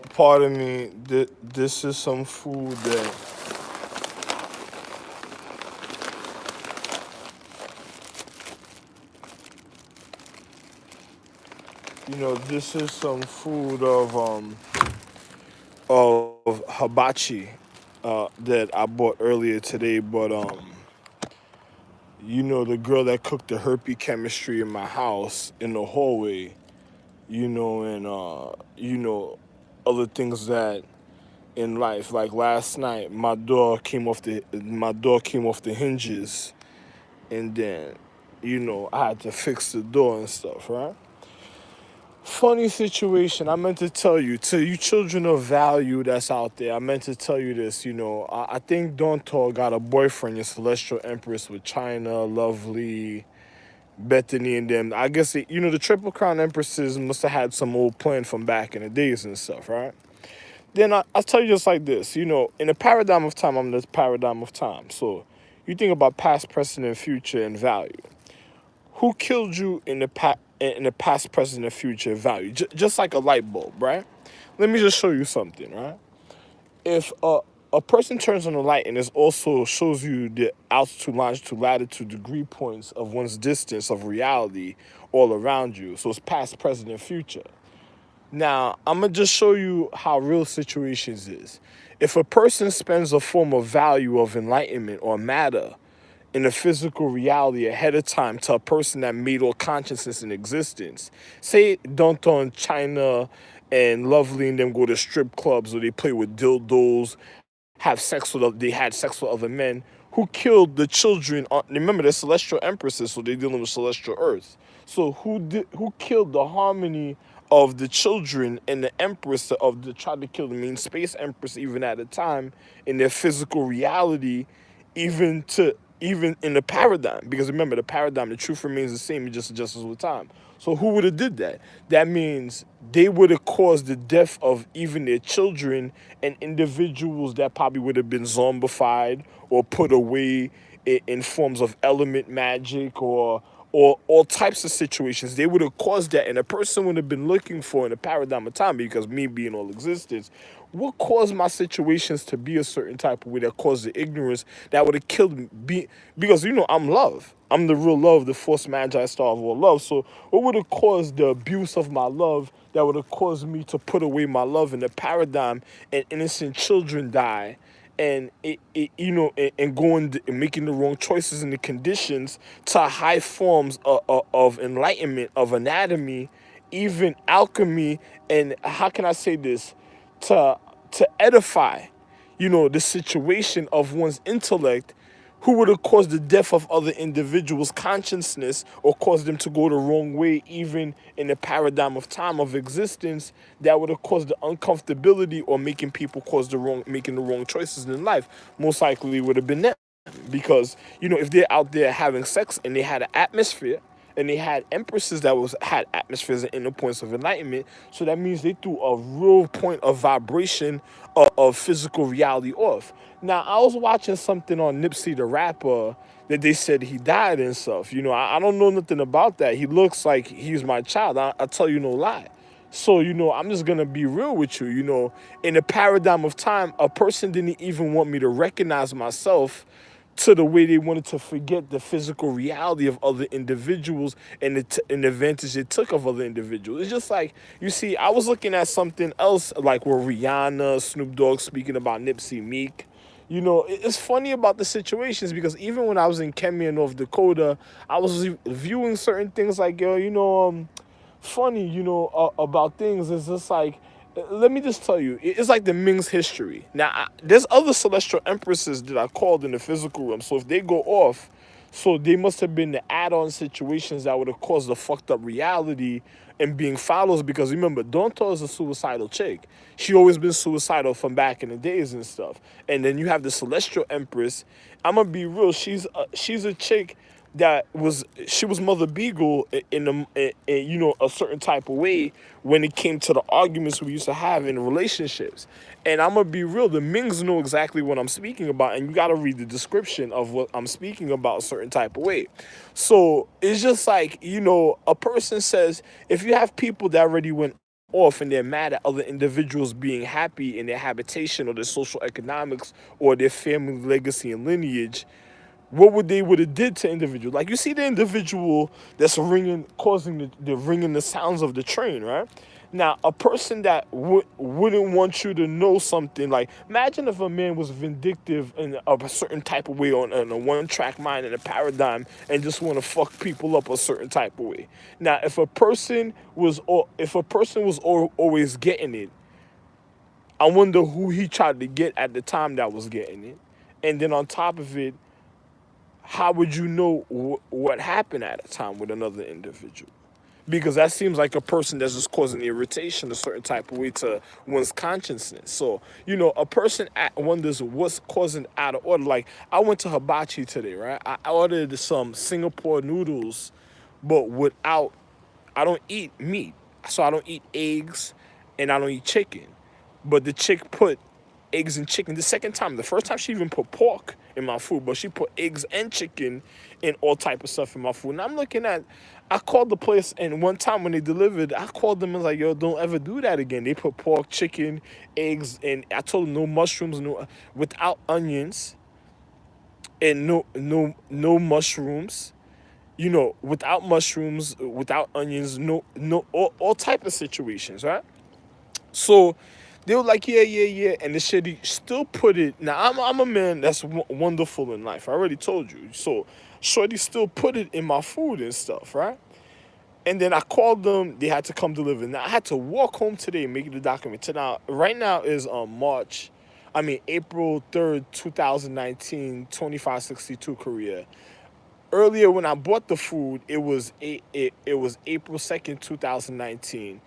Pardon me. This is some food that This is some food of hibachi that I bought earlier today. But the girl that cooked the herpy chemistry in my house in the hallway, and other things that in life. Like last night, my door came off the hinges, and then I had to fix the door and stuff, right? Funny situation. I meant to tell you, to you children of value that's out there, I meant to tell you this. I think Dontor got a boyfriend, your Celestial Empress, with China, Lovely, Bethany, and them. I guess the Triple Crown Empresses must have had some old plan from back in the days and stuff, right? Then I'll tell you just like this. In the paradigm of time, I'm in the paradigm of time. So you think about past, present, and future and value. Who killed you in the past, present, and future value? Just like a light bulb, right? Let me just show you something, right? If a person turns on a light and it also shows you the altitude, longitude, latitude, degree points of one's distance of reality all around you. So it's past, present, and future. Now, I'm going to just show you how real situations is. If a person spends a form of value of enlightenment or matter in a physical reality ahead of time to a person that made all consciousness in existence, say Danton, China, and Lovely and them go to strip clubs or they play with dildos, they had sex with other men, who killed the children. Remember, they're celestial empresses, so they're dealing with celestial earths. So who killed the harmony of the children and the empress of the tried to kill the main space empress even at the time in their physical reality, even in the paradigm? Because remember, the paradigm, the truth remains the same, it just adjusts with time. So who would have did that? That means they would have caused the death of even their children and individuals that probably would have been zombified or put away in forms of element magic or all types of situations. They would have caused that, and a person would have been looking for in the paradigm of time, because me being all existence, what caused my situations to be a certain type of way that caused the ignorance that would have killed me? Because I'm love. I'm the real love, the force magi star of all love. So what would have caused the abuse of my love that would have caused me to put away my love in the paradigm and innocent children die? And and going and making the wrong choices in the conditions to high forms of enlightenment, of anatomy, even alchemy, and how can I say this, to edify, the situation of one's intellect, who would have caused the death of other individuals' consciousness or caused them to go the wrong way, even in the paradigm of time of existence, that would have caused the uncomfortability or making people making the wrong choices in life. Most likely would have been them. Because, if they're out there having sex and they had an atmosphere, and they had empresses that had atmospheres and inner points of enlightenment, so that means they threw a real point of vibration of physical reality off. Now, I was watching something on Nipsey the rapper that they said he died and stuff. I don't know nothing about that. He looks like he's my child. I tell you no lie. So, I'm just going to be real with you. In the paradigm of time, a person didn't even want me to recognize myself to the way they wanted to forget the physical reality of other individuals and the advantage they took of other individuals. It's just like, you see, I was looking at something else, like where Rihanna, Snoop Dogg speaking about Nipsey, Meek. It's funny about the situations, because even when I was in Kenya, North Dakota, I was viewing certain things like, funny, about things. It's just like, let me just tell you, it's like the Ming's history. Now, there's other celestial empresses that I called in the physical realm. So if they go off, so they must have been the add-on situations that would have caused the fucked up reality and being follows. Because remember, Donto is a suicidal chick. She always been suicidal from back in the days and stuff. And then you have the celestial empress. I'm gonna be real. She's a chick she was Mother Beagle in a certain type of way when it came to the arguments we used to have in relationships. And I'm gonna be real, the Mings know exactly what I'm speaking about, and you gotta read the description of what I'm speaking about a certain type of way. So it's just like, a person says, if you have people that already went off and they're mad at other individuals being happy in their habitation or their social economics or their family legacy and lineage, what would have did to individual? Like you see the individual that's ringing, causing the ringing the sounds of the train, right? Now, a person that wouldn't want you to know something, like imagine if a man was vindictive in a certain type of way on a one-track mind and a paradigm, and just want to fuck people up a certain type of way. Now, if a person was always getting it, I wonder who he tried to get at the time that was getting it, and then on top of it, how would you know what happened at a time with another individual? Because that seems like a person that's just causing irritation a certain type of way to one's consciousness. So, a person wonders what's causing out of order. Like, I went to Hibachi today, right? I ordered some Singapore noodles, but I don't eat meat. So I don't eat eggs and I don't eat chicken. But the chick put eggs and chicken the second time. The first time she even put pork in my food, but she put eggs and chicken and all type of stuff in my food. And I called the place, and one time when they delivered, I called them and was like, yo, don't ever do that again. They put pork, chicken, eggs, and I told them no mushrooms, without onions, and no mushrooms. Without mushrooms, without onions, all type of situations, right? So they were like, yeah, yeah, yeah, and the shit still put it. Now I'm a man that's wonderful in life. I already told you. So shorty still put it in my food and stuff, right? And then I called them. They had to come deliver. Now I had to walk home today and make the document. Right now is April 3rd, 2019, 2562 Korea. Earlier when I bought the food, it was April 2nd, 2019.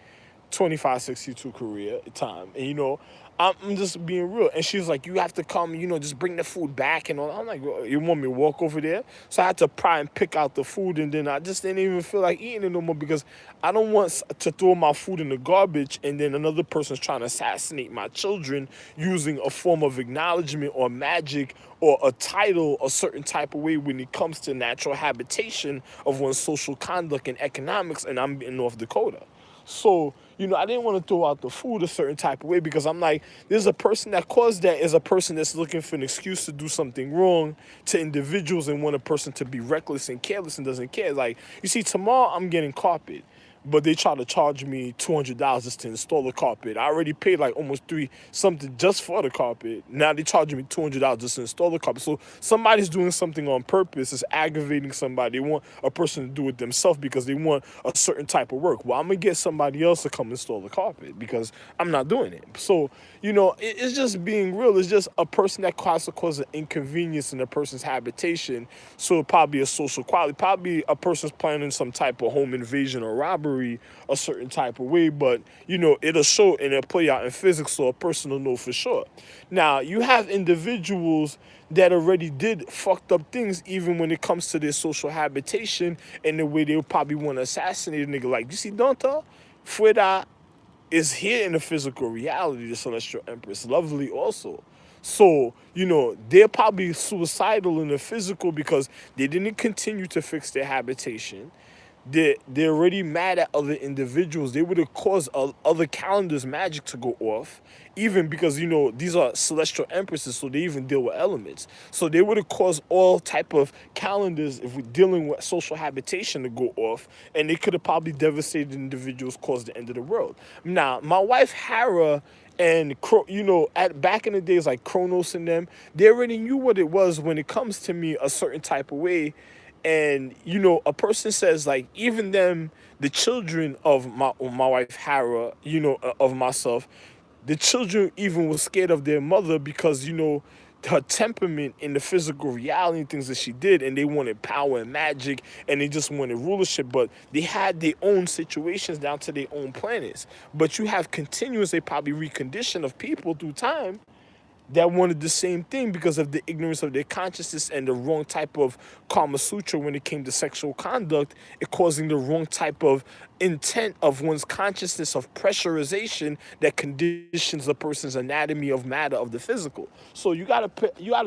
2562 Korea time. And I'm just being real. And she was like, you have to come, just bring the food back and all. I'm like, well, you want me to walk over there? So I had to pry and pick out the food, and then I just didn't even feel like eating it no more because I don't want to throw my food in the garbage and then another person's trying to assassinate my children using a form of acknowledgement or magic or a title a certain type of way when it comes to natural habitation of one's social conduct and economics, and I'm in North Dakota. So, I didn't want to throw out the food a certain type of way because I'm like, there's a person that caused that is a person that's looking for an excuse to do something wrong to individuals and want a person to be reckless and careless and doesn't care. Like, you see, tomorrow I'm getting carpet, but they try to charge me $200 just to install the carpet. I already paid like almost three something just for the carpet. Now they charging me $200 just to install the carpet. So somebody's doing something on purpose. It's aggravating somebody. They want a person to do it themselves because they want a certain type of work. Well, I'm gonna get somebody else to come install the carpet because I'm not doing it. So it's just being real. It's just a person that causes an inconvenience in a person's habitation. So probably a social quality. Probably a person's planning some type of home invasion or robbery a certain type of way, but it'll show and it'll play out in physics, so a person will know for sure. Now you have individuals that already did fucked up things even when it comes to their social habitation and the way they would probably want to assassinate a nigga. Like, you see Donta Fuera is here in the physical reality, the celestial empress, lovely also. So, they're probably suicidal in the physical because they didn't continue to fix their habitation. They're already mad at other individuals. They would have caused other calendars' magic to go off, even because these are celestial empresses, so they even deal with elements. So they would have caused all type of calendars if we're dealing with social habitation to go off, and they could have probably devastated individuals, caused the end of the world. Now, my wife Hera and at back in the days like Kronos and them, they already knew what it was when it comes to me a certain type of way. And a person says, like, even them, the children of my wife Hera, of myself, the children even was scared of their mother because her temperament in the physical reality and things that she did, and they wanted power and magic and they just wanted rulership, but they had their own situations down to their own planets. But you have continuous, they probably recondition of people through time that wanted the same thing because of the ignorance of their consciousness and the wrong type of Kama Sutra when it came to sexual conduct, it causing the wrong type of intent of one's consciousness of pressurization that conditions the person's anatomy of matter of the physical. So you gotta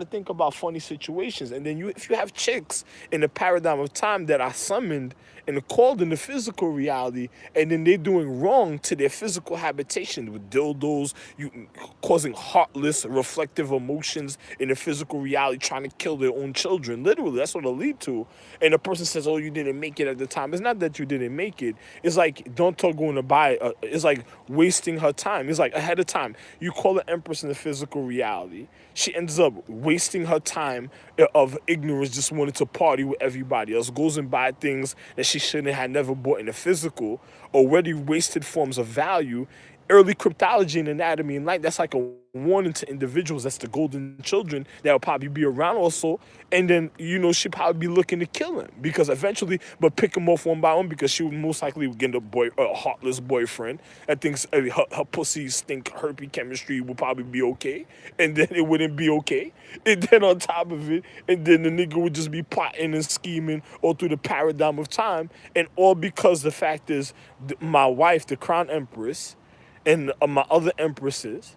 think about funny situations, and then if you have chicks in the paradigm of time that are summoned and called in the physical reality, and then they're doing wrong to their physical habitation with dildos, you causing heartless, reflective emotions in the physical reality, trying to kill their own children. Literally, that's what it'll lead to. And the person says, "Oh, you didn't make it at the time." It's not that you didn't make it. It's like don't talk going to buy. It's like wasting her time. It's like ahead of time. You call the empress in the physical reality. She ends up wasting her time of ignorance, just wanted to party with everybody else, goes and buy things that she shouldn't have never bought in the physical, already wasted forms of value. Early cryptology and anatomy and light, that's like a warning to individuals. That's the golden children that will probably be around also. And then, she'd probably be looking to kill him because eventually, but pick him off one by one because she would most likely get a heartless boyfriend that thinks her pussy stink herpy chemistry will probably be okay. And then it wouldn't be okay. And then on top of it, and then the nigga would just be plotting and scheming all through the paradigm of time. And all because the fact is, my wife, the crown empress, and my other empresses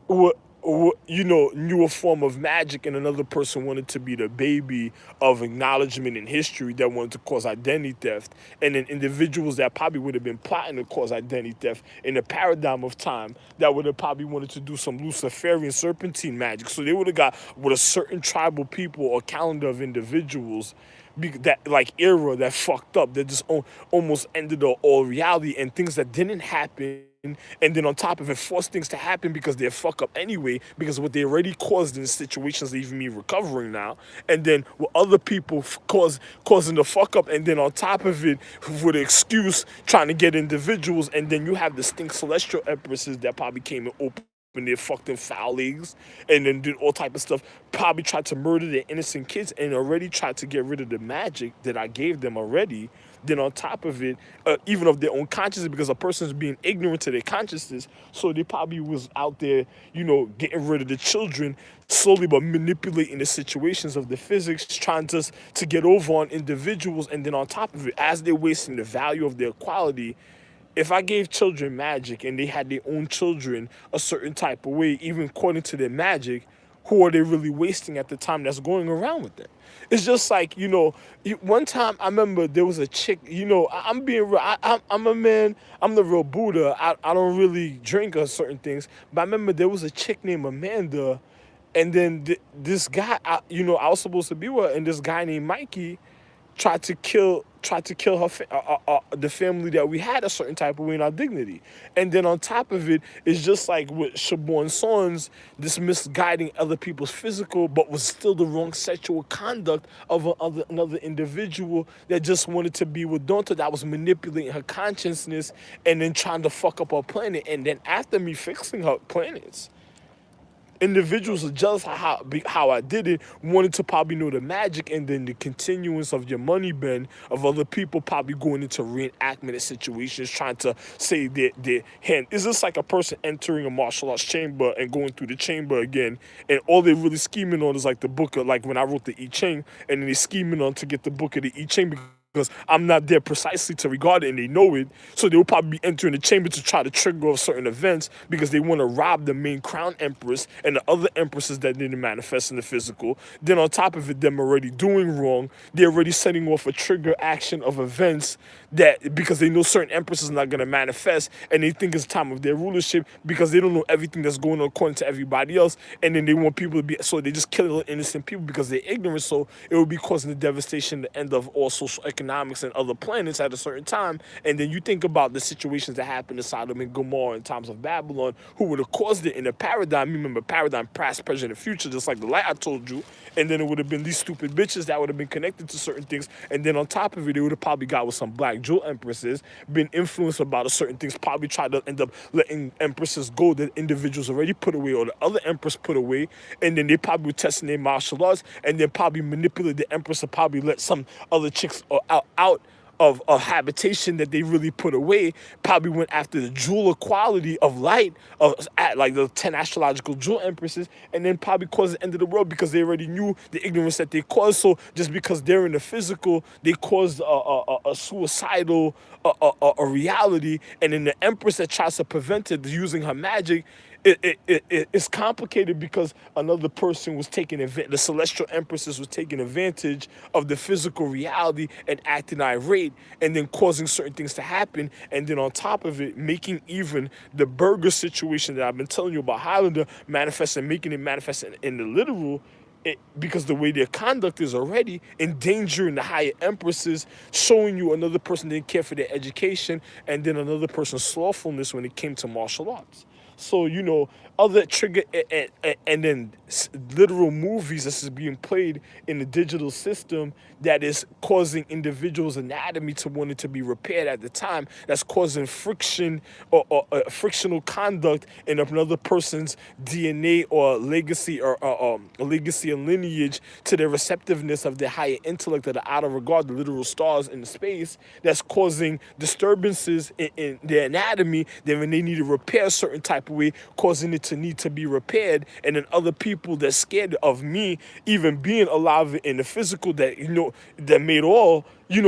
knew a form of magic, and another person wanted to be the baby of acknowledgement in history that wanted to cause identity theft. And then individuals that probably would have been plotting to cause identity theft in the paradigm of time that would have probably wanted to do some Luciferian serpentine magic. So they would have got with a certain tribal people or calendar of individuals that like era that fucked up, that just almost ended all reality and things that didn't happen, and then on top of it forced things to happen because they're fuck up anyway, because what they already caused in situations, leaving me recovering now, and then with other people causing the fuck up, and then on top of it with an excuse trying to get individuals, and then you have distinct celestial empresses that probably came and opened their fucking foul legs and then did all type of stuff, probably tried to murder their innocent kids and already tried to get rid of the magic that I gave them already. Then on top of it, even of their own consciousness, because a person's being ignorant to their consciousness, so they probably was out there, getting rid of the children slowly, but manipulating the situations of the physics, trying to get over on individuals. And then on top of it, as they're wasting the value of their quality, if I gave children magic and they had their own children a certain type of way, even according to their magic, who are they really wasting at the time that's going around with them? It's just like, one time I remember there was a chick, I'm being real, I'm a man, I'm the real Buddha, I don't really drink or certain things, but I remember there was a chick named Amanda, and then this guy, I was supposed to be with her, and this guy named Mikey tried to kill her the family that we had a certain type of way in our dignity. And then on top of it, it's just like with Shaborn Sons, this misguiding other people's physical, but was still the wrong sexual conduct of another individual that just wanted to be with Donta, that was manipulating her consciousness and then trying to fuck up her planet. And then after me fixing her planets, individuals are jealous how I did it, wanted to probably know the magic, and then the continuance of your money bin of other people probably going into reenactment of situations, trying to say their hand. Is this like a person entering a martial arts chamber and going through the chamber again, and all they're really scheming on is like the book of, like when I wrote the I Ching, and then they're scheming on to get the book of the I Ching because I'm not there precisely to regard it and they know it. So they will probably be entering the chamber to try to trigger off certain events because they want to rob the main crown empress and the other empresses that didn't manifest in the physical. Then on top of it, them already doing wrong, they're already setting off a trigger action of events that, because they know certain empresses are not going to manifest, and they think it's time of their rulership because they don't know everything that's going on according to everybody else, and then they want people to be, so they just kill innocent people because they're ignorant. So it will be causing the devastation, the end of all social economics and other planets at a certain time. And then you think about the situations that happened in Sodom and Gomorrah in times of Babylon, who would have caused it in a paradigm. Remember, paradigm, past, present, and future, just like the light I told you. And then it would have been these stupid bitches that would have been connected to certain things. And then on top of it, they would have probably got with some black jewel empresses, been influenced about a certain things, probably tried to end up letting empresses go that individuals already put away or the other empress put away. And then they probably were testing their martial arts, and then probably manipulate the empress to probably let some other chicks out of habitation that they really put away, probably went after the jewel equality of light, of like the 10 astrological jewel empresses, and then probably caused the end of the world because they already knew the ignorance that they caused. So just because they're in the physical, they caused a suicidal a reality, and then the empress that tries to prevent it using her magic, it's complicated because another person was taking advantage, the celestial empresses was taking advantage of the physical reality and acting irate, and then causing certain things to happen, and then on top of it, making even the burger situation that I've been telling you about Highlander manifest, and making it manifest in the literal. Because the way their conduct is already endangering the higher empresses, showing you another person didn't care for their education, and then another person's slothfulness when it came to martial arts. So, other trigger, and then literal movies this is being played in the digital system that is causing individuals' anatomy to want it to be repaired at the time. That's causing friction or frictional conduct in another person's DNA or legacy, or legacy and lineage to the receptiveness of the higher intellect of the outer regard, the literal stars in space. That's causing disturbances in their anatomy. Then when they need to repair a certain type of way, causing it to need to be repaired. And then other people that's scared of me even being alive in the physical, that that made all,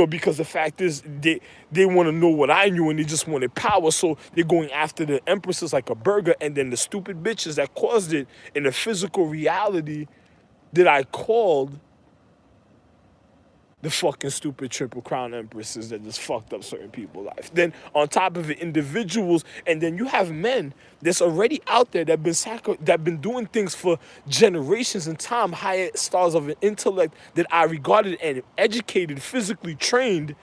because the fact is they want to know what I knew, and they just wanted power. So they're going after the empresses like a burger, and then the stupid bitches that caused it in the physical reality that I called the fucking stupid triple crown empresses that just fucked up certain people's life. Then on top of it, individuals, and then you have men that's already out there that been doing things for generations in time, higher stars of an intellect that I regarded and educated, physically trained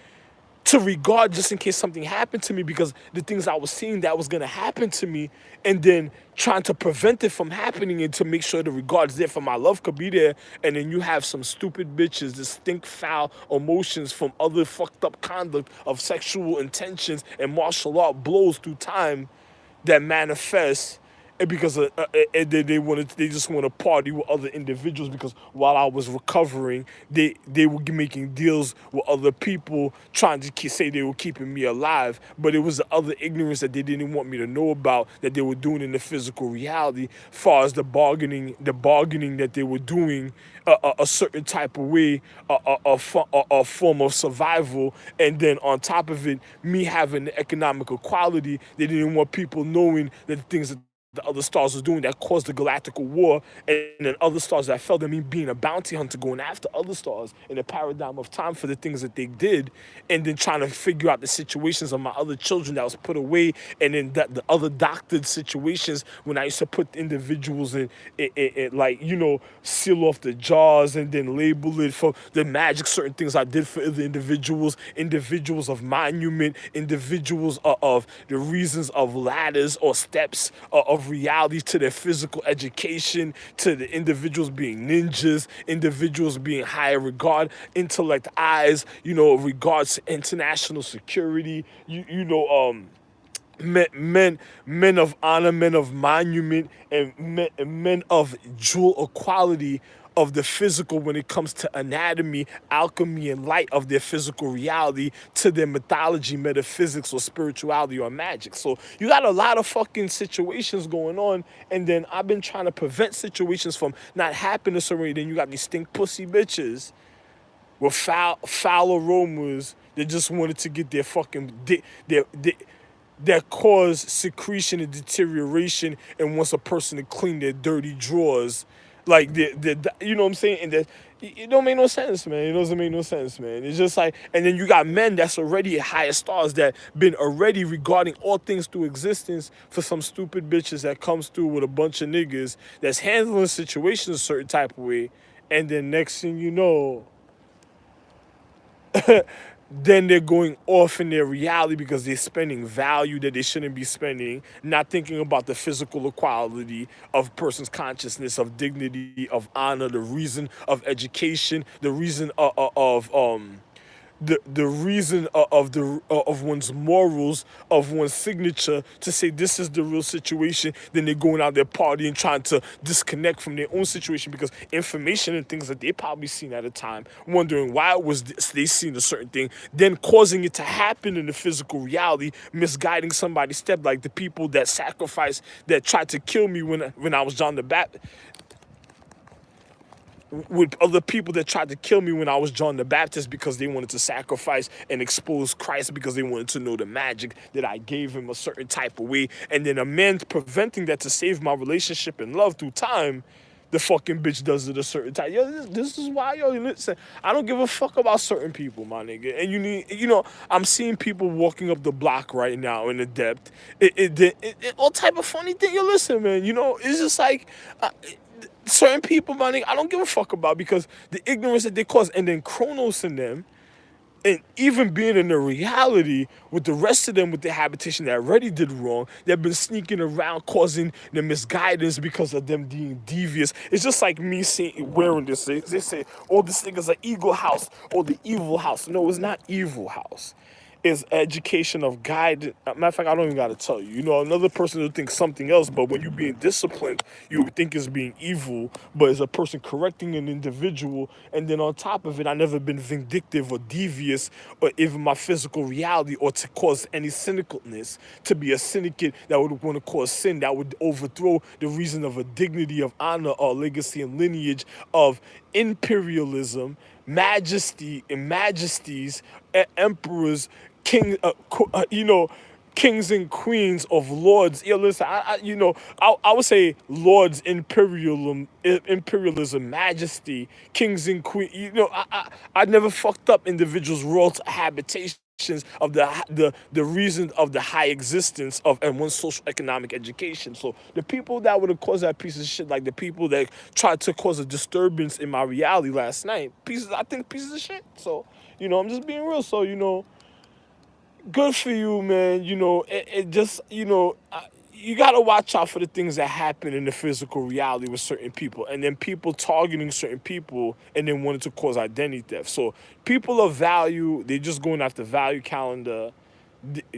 to regard just in case something happened to me, because the things I was seeing that was going to happen to me, and then trying to prevent it from happening and to make sure the regard's there for my love could be there. And then you have some stupid bitches that stink foul emotions from other fucked up conduct of sexual intentions and martial art blows through time that manifest. And because they just want to party with other individuals, because while I was recovering, they were making deals with other people trying to say they were keeping me alive, but it was the other ignorance that they didn't want me to know about that they were doing in the physical reality, far as the bargaining that they were doing a certain type of way, a form of survival, and then on top of it, me having the economic equality, they didn't want people knowing that the things that the other stars was doing that caused the galactical war, and then other stars that felt, me being a bounty hunter going after other stars in the paradigm of time for the things that they did, and then trying to figure out the situations of my other children that was put away, and then the other doctored situations when I used to put individuals in like, seal off the jars and then label it for the magic, certain things I did for other individuals of monument, individuals of the reasons of ladders or steps of reality to their physical education, to the individuals being ninjas, individuals being higher regard, intellect eyes, regards to international security, men of honor, men of monument, and men of jewel equality of the physical when it comes to anatomy, alchemy, and light of their physical reality to their mythology, metaphysics, or spirituality or magic. So you got a lot of fucking situations going on, and then I've been trying to prevent situations from not happening so then you got these stink pussy bitches with foul aromas that just wanted to get their fucking that cause secretion and deterioration and wants a person to clean their dirty drawers. Like, you know what I'm saying? And that it don't make no sense, man. It doesn't make no sense, man. It's just like, and then you got men that's already at higher stars that been already regarding all things through existence for some stupid bitches that comes through with a bunch of niggas that's handling situations a certain type of way. And then next thing you know, then they're going off in their reality because they're spending value that they shouldn't be spending, not thinking about the physical equality of a person's consciousness, of dignity, of honor, the reason of education, the reason of the reason of one's morals, of one's signature, to say this is the real situation. Then they're going out there partying, trying to disconnect from their own situation because information and things that they probably seen at a time, wondering why it was this, they seen a certain thing, then causing it to happen in the physical reality, misguiding somebody's step, like the people that sacrificed, that tried to kill me when I was John the Baptist, with other people that tried to kill me when I was John the Baptist because they wanted to sacrifice and expose Christ because they wanted to know the magic that I gave him a certain type of way. And then a man preventing that to save my relationship and love through time, the fucking bitch does it a certain time. Yo, this is why, yo, listen, I don't give a fuck about certain people, my nigga. And I'm seeing people walking up the block right now in the depth. All type of funny thing. Yo, listen, man, it's just like, certain people, my nigga, I don't give a fuck about because the ignorance that they cause, and then Chronos and them, and even being in the reality with the rest of them with the habitation that already did wrong, they've been sneaking around causing the misguidance because of them being devious. It's just like me wearing this. They say, oh, this nigga's an eagle house or the evil house. No, it's not evil house. Is education of guide. Matter of fact, I don't even gotta tell you. Another person will think something else, but when you're being disciplined, you would think it's being evil, but it's a person correcting an individual. And then on top of it, I never been vindictive or devious or even my physical reality or to cause any cynicalness, to be a syndicate that would want to cause sin, that would overthrow the reason of a dignity of honor or legacy and lineage of imperialism, majesty and majesties, emperors, king, kings and queens of lords. Yeah, listen, I would say lords, imperialism, majesty, kings and queens. I never fucked up individuals' royal habitations of the reason of the high existence of and one's social economic education. So the people that would have caused that piece of shit, like the people that tried to cause a disturbance in my reality last night, I think pieces of shit. So I'm just being real. So good for you, man. It just, you got to watch out for the things that happen in the physical reality with certain people, and then people targeting certain people and then wanting to cause identity theft. So people of value, they're just going after value calendar,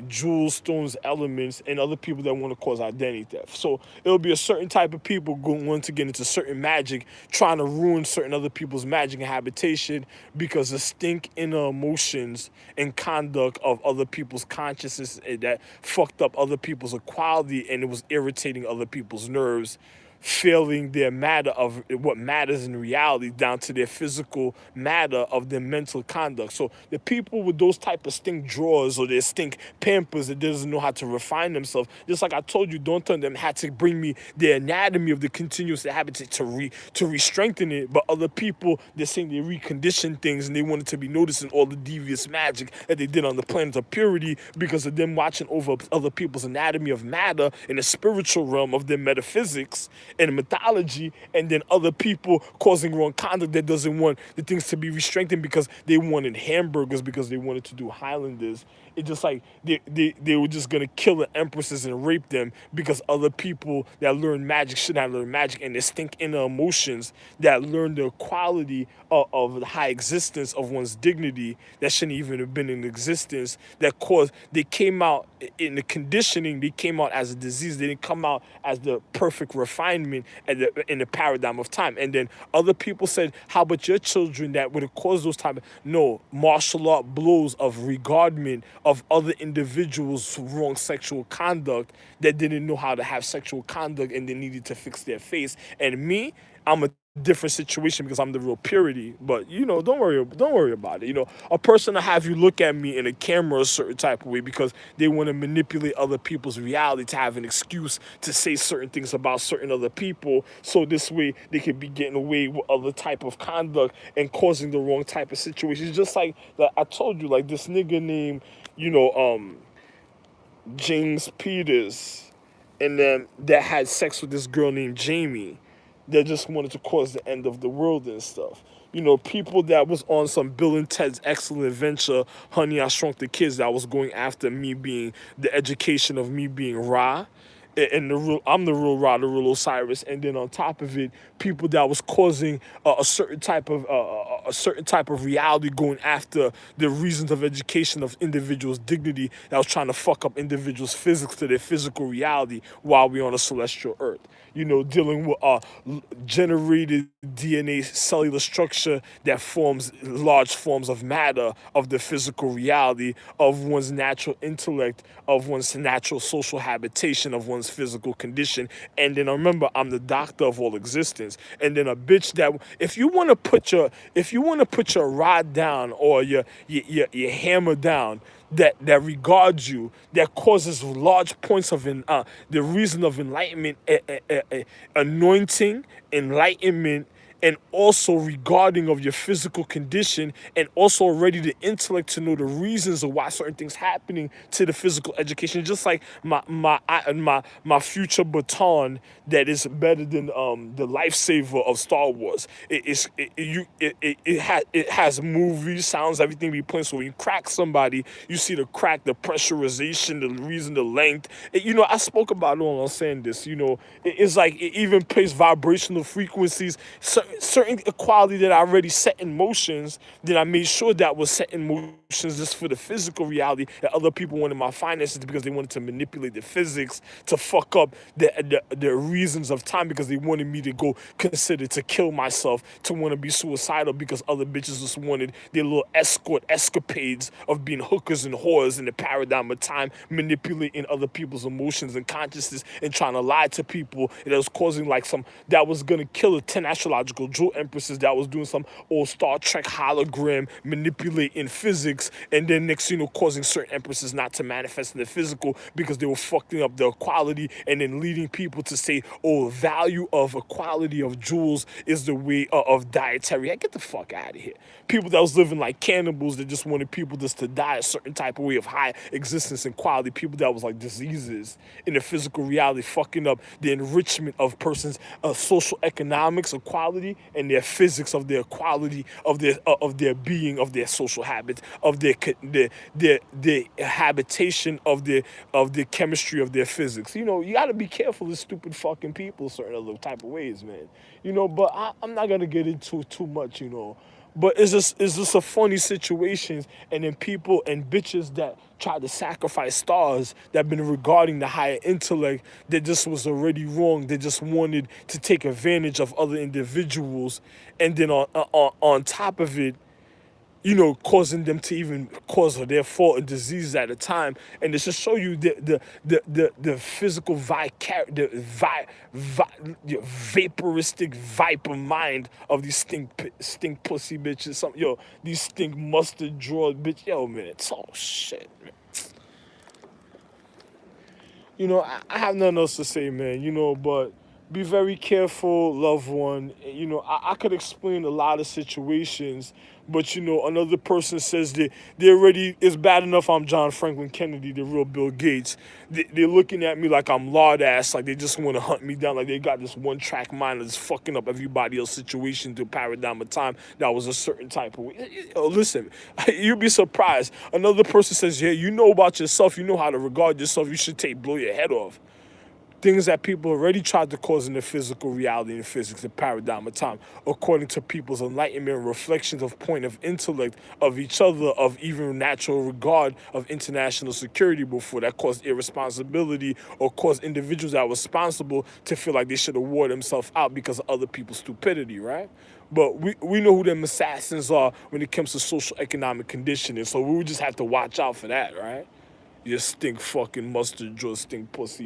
jewels, stones, elements, and other people that want to cause identity theft. So it'll be a certain type of people going to get into certain magic, trying to ruin certain other people's magic and habitation because of stink inner emotions and conduct of other people's consciousness that fucked up other people's equality, and it was irritating other people's nerves, failing their matter of what matters in reality down to their physical matter of their mental conduct. So the people with those type of stink drawers or their stink pampers that doesn't know how to refine themselves, just like I told you, don't turn them had to bring me the anatomy of the continuous habitat to re-strengthen it. But other people, they're saying they reconditioned things and they wanted to be noticing all the devious magic that they did on the planet of purity because of them watching over other people's anatomy of matter in the spiritual realm of their metaphysics and mythology, and then other people causing wrong conduct that doesn't want the things to be restricted because they wanted hamburgers, because they wanted to do Highlanders. It's just like they were just gonna kill the empresses and rape them because other people that learn magic should not learn magic, and they stink inner emotions that learn the quality of the high existence of one's dignity that shouldn't even have been in existence, that caused, they came out in the conditioning, they came out as a disease, they didn't come out as the perfect refinement in the paradigm of time. And then other people said, how about your children that would have caused those type of, no, martial art blows of regardment of other individuals' wrong sexual conduct that didn't know how to have sexual conduct and they needed to fix their face. And me, I'm a different situation because I'm the real purity. But don't worry about it. A person to have you look at me in a camera a certain type of way because they want to manipulate other people's reality to have an excuse to say certain things about certain other people, so this way they could be getting away with other type of conduct and causing the wrong type of situations. Just like I told you, like this nigga named James Peters, and then that had sex with this girl named Jamie that just wanted to cause the end of the world and stuff. People that was on some Bill and Ted's Excellent Adventure, Honey, I Shrunk the Kids, that was going after me being the education of me being Ra. And I'm the real Ra, the real Osiris. And then on top of it, people that was causing a certain type of a certain type of reality going after the reasons of education of individuals' dignity that was trying to fuck up individuals' physics to their physical reality while we're on a celestial Earth. You know, dealing with generated DNA cellular structure that forms large forms of matter of the physical reality of one's natural intellect, of one's natural social habitation, of one's physical condition. And then remember, I'm the doctor of all existence. And then a bitch that if you want to put your rod down or your hammer down, that regards you, that causes large points of the reason of enlightenment, anointing, enlightenment, and also regarding of your physical condition, and also already the intellect to know the reasons of why certain things happening to the physical education. Just like my future baton that is better than the lifesaver of Star Wars. It has movies, sounds, everything be playing. So when you crack somebody, you see the crack, the pressurization, the reason, the length. I spoke about it when I was saying this. It's like it even plays vibrational frequencies, certain equality that I already set in motions, that I made sure that was set in motions just for the physical reality that other people wanted my finances because they wanted to manipulate the physics to fuck up the reasons of time, because they wanted me to go consider to kill myself, to want to be suicidal because other bitches just wanted their little escapades of being hookers and whores in the paradigm of time, manipulating other people's emotions and consciousness and trying to lie to people that was causing that was gonna kill 10 astrological jewel empresses that was doing some old Star Trek hologram manipulating physics, and then next causing certain empresses not to manifest in the physical because they were fucking up the equality, and then leading people to say, oh, value of equality of jewels is the way of dietary. Get the fuck out of here. People that was living like cannibals that just wanted people just to die a certain type of way of high existence and quality. People that was like diseases in the physical reality, fucking up the enrichment of persons' social economics equality and their physics of their equality of their being, of their social habits, of their habitation of their chemistry of their physics. You got to be careful of stupid fucking people certain other type of ways, man. But I'm not gonna get into too much, But it's just a funny situation, and then people and bitches that try to sacrifice stars that have been regarding the higher intellect that just was already wrong. They just wanted to take advantage of other individuals, and then on top of it, causing them to even cause their fault and disease at a time. And it's to show you the physical vaporistic viper mind of these stink pussy bitches. These stink mustard draw bitch. Man, it's all shit, man. I have nothing else to say, man, but be very careful, loved one. I could explain a lot of situations, but, another person says that it's bad enough I'm John Franklin Kennedy, the real Bill Gates. They're looking at me like I'm lard ass, like they just want to hunt me down, like they got this one track mind that's fucking up everybody else's situation to a paradigm of time that was a certain type of way. Listen, you'd be surprised. Another person says, yeah, you know about yourself, you know how to regard yourself, you should blow your head off. Things that people already tried to cause in the physical reality and physics, the paradigm of time, according to people's enlightenment, reflections of point of intellect of each other, of even natural regard of international security before, that caused irresponsibility or caused individuals that were responsible to feel like they should award themselves out because of other people's stupidity, right? But we know who them assassins are when it comes to social economic conditioning, so we would just have to watch out for that, right? You stink fucking mustard, just stink pussy.